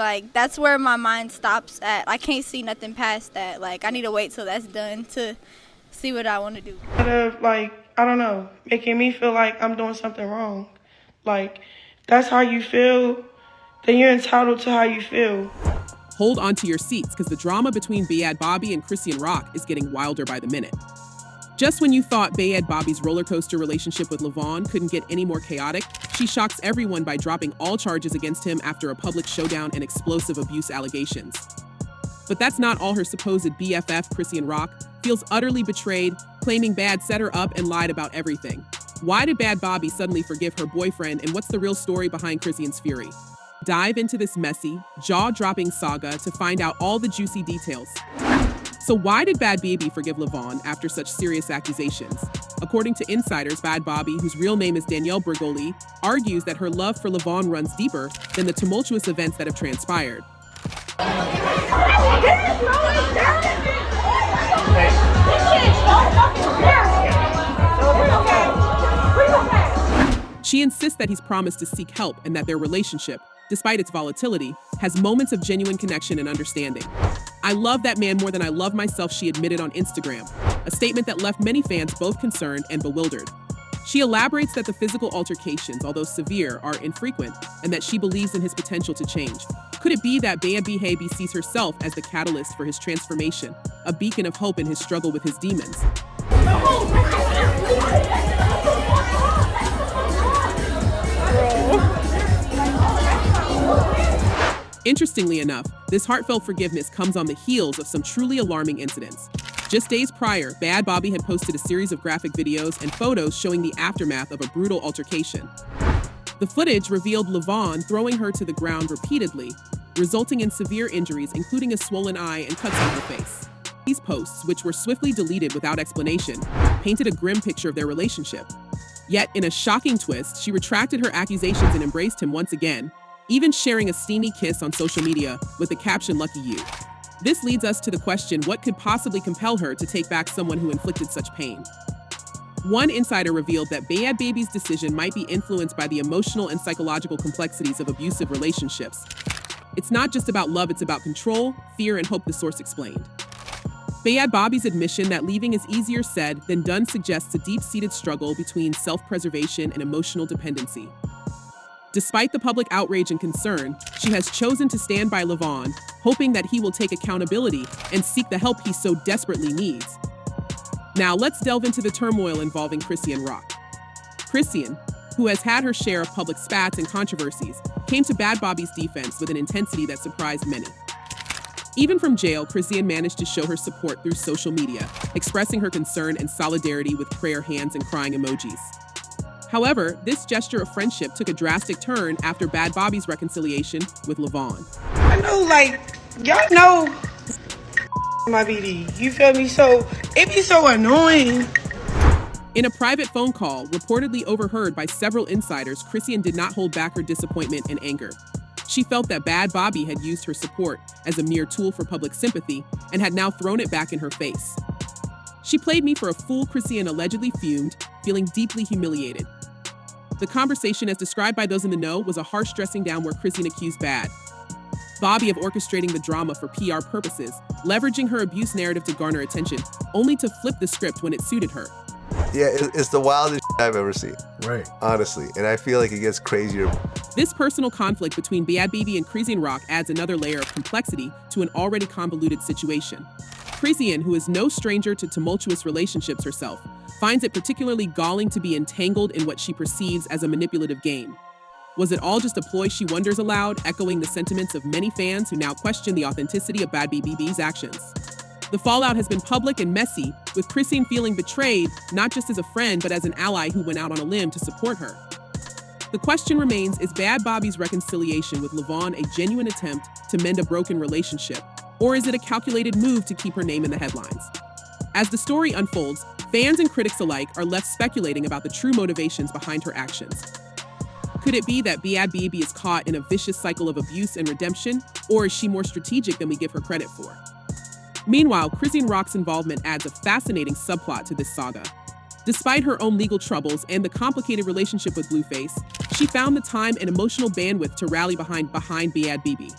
Like, that's where my mind stops at. I can't see nothing past that. Like, I need to wait till that's done to see what I want to do. Like, I don't know, making me feel like I'm doing something wrong. Like, that's how you feel, then you're entitled to how you feel. Hold on to your seats, because the drama between Bhad Bhabie and Chrisean Rock is getting wilder by the minute. Just when you thought Bhad Bhabie's roller coaster relationship with Levon couldn't get any more chaotic, she shocks everyone by dropping all charges against him after a public showdown and explosive abuse allegations. But that's not all. Her supposed BFF, Chrisean Rock, feels utterly betrayed, claiming Bhad set her up and lied about everything. Why did Bhad Bhabie suddenly forgive her boyfriend, and what's the real story behind Chrisean's fury? Dive into this messy, jaw-dropping saga to find out all the juicy details. So why did Bhad Bhabie forgive Levon after such serious accusations? According to insiders, Bhad Bhabie, whose real name is Danielle Bergoli, argues that her love for Levon runs deeper than the tumultuous events that have transpired. She insists that he's promised to seek help and that their relationship, despite its volatility, has moments of genuine connection and understanding. "I love that man more than I love myself," she admitted on Instagram, a statement that left many fans both concerned and bewildered. She elaborates that the physical altercations, although severe, are infrequent, and that she believes in his potential to change. Could it be that Bhad Bhabie sees herself as the catalyst for his transformation, a beacon of hope in his struggle with his demons? Interestingly enough, this heartfelt forgiveness comes on the heels of some truly alarming incidents. Just days prior, Bhad Bhabie had posted a series of graphic videos and photos showing the aftermath of a brutal altercation. The footage revealed Levon throwing her to the ground repeatedly, resulting in severe injuries, including a swollen eye and cuts on her face. These posts, which were swiftly deleted without explanation, painted a grim picture of their relationship. Yet, in a shocking twist, she retracted her accusations and embraced him once again, even sharing a steamy kiss on social media with the caption, "Lucky you." This leads us to the question, what could possibly compel her to take back someone who inflicted such pain? One insider revealed that Bhad Bhabie's decision might be influenced by the emotional and psychological complexities of abusive relationships. It's not just about love, it's about control, fear, and hope, the source explained. Bhad Bhabie's admission that leaving is easier said than done suggests a deep-seated struggle between self-preservation and emotional dependency. Despite the public outrage and concern, she has chosen to stand by Levon, hoping that he will take accountability and seek the help he so desperately needs. Now let's delve into the turmoil involving Chrisean Rock. Chrisean, who has had her share of public spats and controversies, came to Bhad Bhabie's defense with an intensity that surprised many. Even from jail, Chrisean managed to show her support through social media, expressing her concern and solidarity with prayer hands and crying emojis. However, this gesture of friendship took a drastic turn after Bhad Bhabie's reconciliation with Levon. I know, like, y'all know my BD, you feel me? So, it be so annoying. In a private phone call, reportedly overheard by several insiders, Chrisean did not hold back her disappointment and anger. She felt that Bhad Bhabie had used her support as a mere tool for public sympathy and had now thrown it back in her face. "She played me for a fool," Chrisean allegedly fumed, feeling deeply humiliated. The conversation, as described by those in the know, was a harsh dressing down where Chrisean accused Bhad Bhabie of orchestrating the drama for PR purposes, leveraging her abuse narrative to garner attention, only to flip the script when it suited her. Yeah, it's the wildest I've ever seen. Right. Honestly, and I feel like it gets crazier. This personal conflict between Bhad Bhabie and Chrisean Rock adds another layer of complexity to an already convoluted situation. Chrisean, who is no stranger to tumultuous relationships herself, finds it particularly galling to be entangled in what she perceives as a manipulative game. Was it all just a ploy, she wonders aloud, echoing the sentiments of many fans who now question the authenticity of Bhad Bhabie's actions. The fallout has been public and messy, with Chrisean feeling betrayed, not just as a friend, but as an ally who went out on a limb to support her. The question remains, is Bhad Bhabie's reconciliation with Levon a genuine attempt to mend a broken relationship, or is it a calculated move to keep her name in the headlines? As the story unfolds, fans and critics alike are left speculating about the true motivations behind her actions. Could it be that Bhad Bhabie is caught in a vicious cycle of abuse and redemption, or is she more strategic than we give her credit for? Meanwhile, Chrisean Rock's involvement adds a fascinating subplot to this saga. Despite her own legal troubles and the complicated relationship with Blueface, she found the time and emotional bandwidth to rally behind Bhad Bhabie.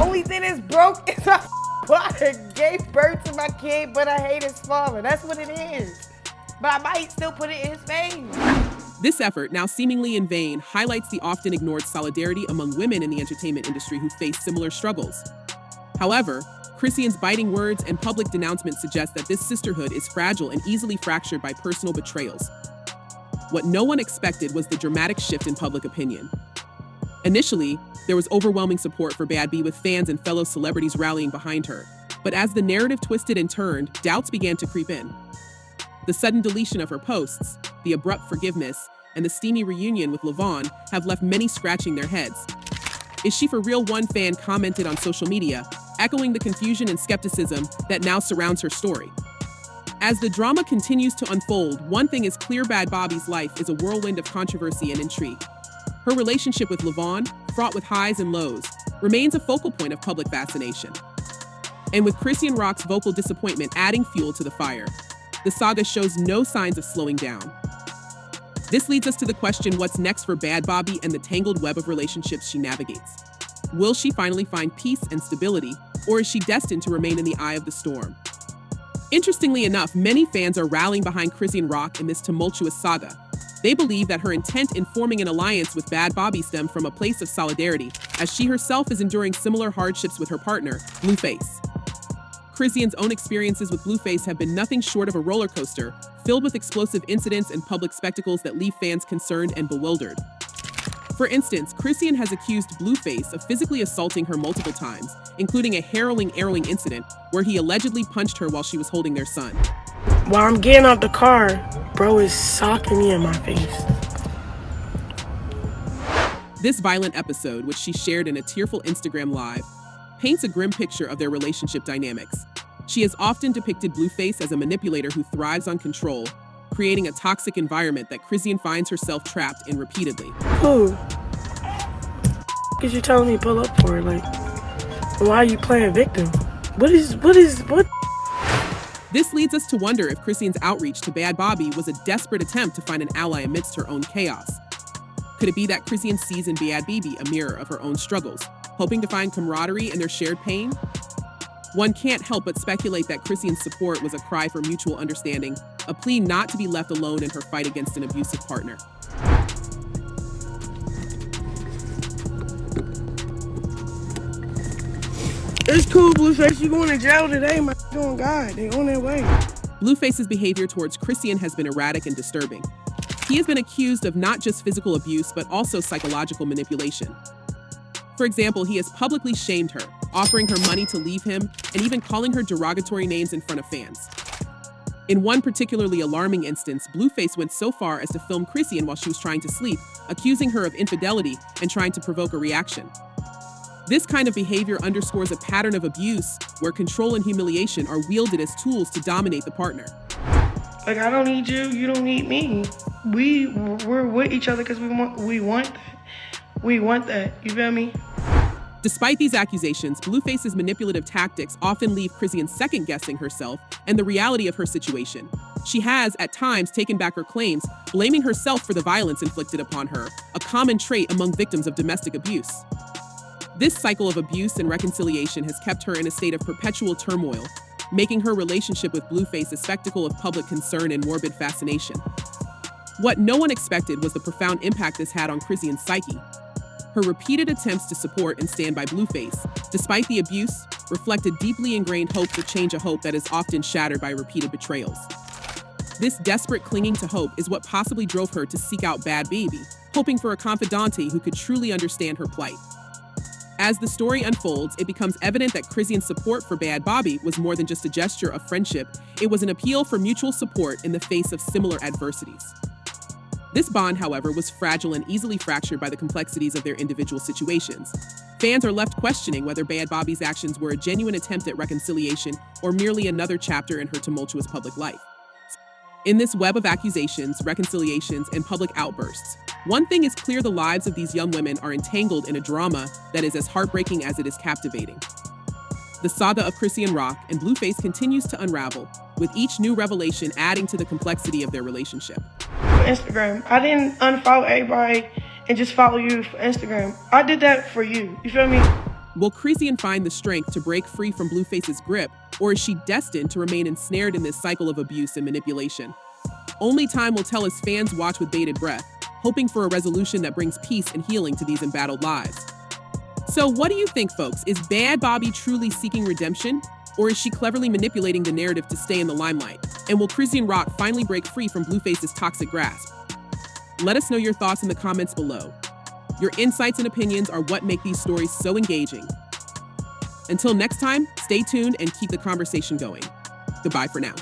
Only thing that's broke is my father gave birth to my kid, but I hate his father. That's what it is. But I might still put it in his face. This effort, now seemingly in vain, highlights the often ignored solidarity among women in the entertainment industry who face similar struggles. However, Chrisean's biting words and public denouncements suggest that this sisterhood is fragile and easily fractured by personal betrayals. What no one expected was the dramatic shift in public opinion. Initially, there was overwhelming support for Bhad Bhabie, with fans and fellow celebrities rallying behind her. But as the narrative twisted and turned, doubts began to creep in. The sudden deletion of her posts, the abrupt forgiveness, and the steamy reunion with Levon have left many scratching their heads. Is she for real? One fan commented on social media, echoing the confusion and skepticism that now surrounds her story. As the drama continues to unfold, one thing is clear: Bhad Bhabie's life is a whirlwind of controversy and intrigue. Her relationship with Levon, fraught with highs and lows, remains a focal point of public fascination. And with Chrisean Rock's vocal disappointment adding fuel to the fire, the saga shows no signs of slowing down. This leads us to the question: what's next for Bhad Bhabie and the tangled web of relationships she navigates? Will she finally find peace and stability, or is she destined to remain in the eye of the storm? Interestingly enough, many fans are rallying behind Chrisean Rock in this tumultuous saga. They believe that her intent in forming an alliance with Bhad Bhabie stemmed from a place of solidarity, as she herself is enduring similar hardships with her partner, Blueface. Chrisean's own experiences with Blueface have been nothing short of a roller coaster, filled with explosive incidents and public spectacles that leave fans concerned and bewildered. For instance, Chrisean has accused Blueface of physically assaulting her multiple times, including a harrowing incident where he allegedly punched her while she was holding their son. While I'm getting out the car, bro is socking me in my face. This violent episode, which she shared in a tearful Instagram live, paints a grim picture of their relationship dynamics. She has often depicted Blueface as a manipulator who thrives on control, creating a toxic environment that Chrisean finds herself trapped in repeatedly. Who? Is you telling me to pull up for? Like, why are you playing victim? What? This leads us to wonder if Chrisean's outreach to Bhad Bhabie was a desperate attempt to find an ally amidst her own chaos. Could it be that Chrisean sees in Bhad Bhabie a mirror of her own struggles, hoping to find camaraderie in their shared pain? One can't help but speculate that Chrisean's support was a cry for mutual understanding, a plea not to be left alone in her fight against an abusive partner. It's cool, Blueface. You going to jail today, my on God. They on their way. Blueface's behavior towards Chrisean has been erratic and disturbing. He has been accused of not just physical abuse, but also psychological manipulation. For example, he has publicly shamed her, offering her money to leave him, and even calling her derogatory names in front of fans. In one particularly alarming instance, Blueface went so far as to film Chrisean while she was trying to sleep, accusing her of infidelity and trying to provoke a reaction. This kind of behavior underscores a pattern of abuse where control and humiliation are wielded as tools to dominate the partner. Like, I don't need you, you don't need me. We're with each other because we want that. We want that. You feel me? Despite these accusations, Blueface's manipulative tactics often leave Chrisean second-guessing herself and the reality of her situation. She has, at times, taken back her claims, blaming herself for the violence inflicted upon her, a common trait among victims of domestic abuse. This cycle of abuse and reconciliation has kept her in a state of perpetual turmoil, making her relationship with Blueface a spectacle of public concern and morbid fascination. What no one expected was the profound impact this had on Chrisean's psyche. Her repeated attempts to support and stand by Blueface, despite the abuse, reflected deeply ingrained hope for change, a hope that is often shattered by repeated betrayals. This desperate clinging to hope is what possibly drove her to seek out Bhad Bhabie, hoping for a confidante who could truly understand her plight. As the story unfolds, it becomes evident that Chrisean's support for Bhad Bhabie was more than just a gesture of friendship. It was an appeal for mutual support in the face of similar adversities. This bond, however, was fragile and easily fractured by the complexities of their individual situations. Fans are left questioning whether Bhad Bhabie's actions were a genuine attempt at reconciliation or merely another chapter in her tumultuous public life. In this web of accusations, reconciliations, and public outbursts, one thing is clear: the lives of these young women are entangled in a drama that is as heartbreaking as it is captivating. The saga of Chrisean Rock and Blueface continues to unravel, with each new revelation adding to the complexity of their relationship. Instagram. I didn't unfollow everybody and just follow you for Instagram. I did that for you. You feel me? Will Chrisean find the strength to break free from Blueface's grip, or is she destined to remain ensnared in this cycle of abuse and manipulation? Only time will tell as fans watch with bated breath, hoping for a resolution that brings peace and healing to these embattled lives. So what do you think, folks? Is Bhad Bhabie truly seeking redemption, or is she cleverly manipulating the narrative to stay in the limelight? And will Chrisean Rock finally break free from Blueface's toxic grasp? Let us know your thoughts in the comments below. Your insights and opinions are what make these stories so engaging. Until next time, stay tuned and keep the conversation going. Goodbye for now.